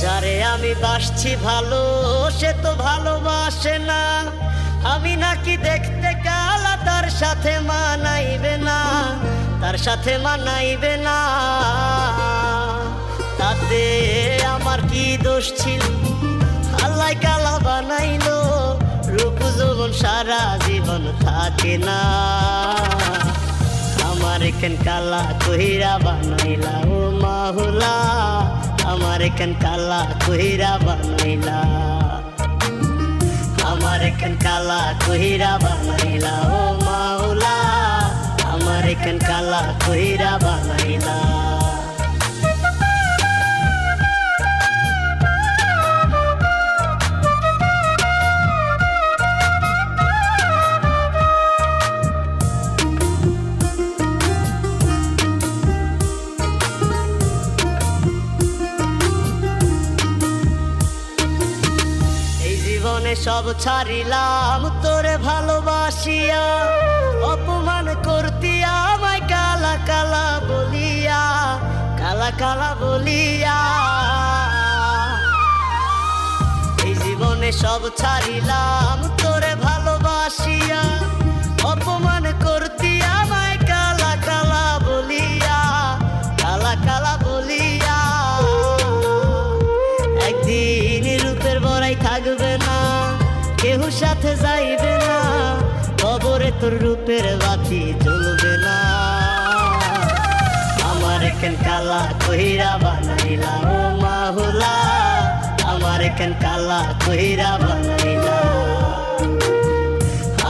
যারে আমি বাসছি ভালো সে তো ভালোবাসে না, আমি নাকি দেখতে কালা তার সাথে মানাইবে না, তার সাথে মানাইবে না। তাতে আমার কি দোষ ছিল, আল্লাহ কালা বানাইলো, রূপ যৌবন সারা জীবন থাকে না। আমার কেন কালা কইরা বানাইলা ও মাহুলা, আমার কেন কালা কইরা বানাইলা, আমার কেন কালা কইরা বানাইলা ও মাওলা, আমার কেন কালা কইরা বানাইলা। সব ছাড়িলাম তোরে ভালোবাসিয়া, অপমান করতি আমায় কালা কালা বলিয়া, কালা কালা বলিয়া। এই জীবনে সব ছাড়িলাম তোরে ভালোবাসিয়া, অপমান করতি আমায় কালা কালা বলিয়া, কালা কালা বলিয়া। একদিন রূপের বড়াই থাকবে না, কেউ সাথে যাইবে না, কবরে তোর রূপের বাতি জ্বলবে না। আমার কেন কালা কইরা বানাইলা ও মাহুলা, আমার কেন কালা কইরা বানাইলা,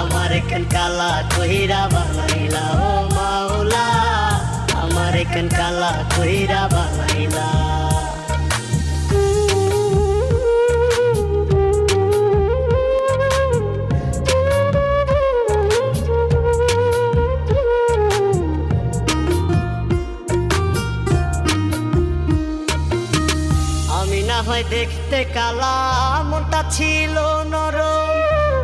আমার কেন কালা কইরা বানাইলা ও মাহুলা, আমার কেন কালা কইরা বানাইলা। হয় দেখতে কালা, মনটা ছিল নরম,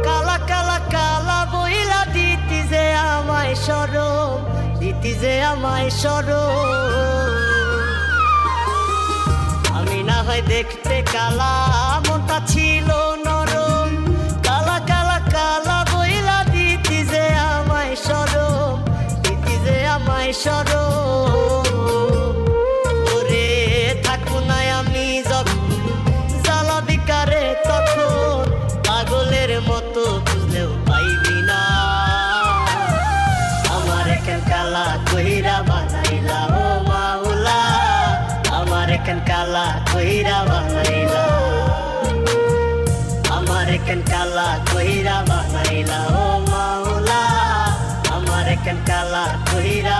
কালা কালা কালা বইলা দিতি যে আমায় সরম, দিতি যে আমায় সরম। আমি না হয় দেখতে কালা, মনটা ছিল নরম, কালা কালা কালা বইলা দিতি যে আমায় সরম, দিতি যে আমায় সরম। ওরে থাকবো না আমি যখন জ্বালাবি কারে তখন, পাগলের মতো খুঁজলেও পাইবি না। আমার কেন কালা কইরা বানাইলা ও মাওলা, আমার কেন কালা কইরা বানাইলা, আমার কেন কালা কইরা বানাইলা ও মাওলা, আমার কেন কালা কইরা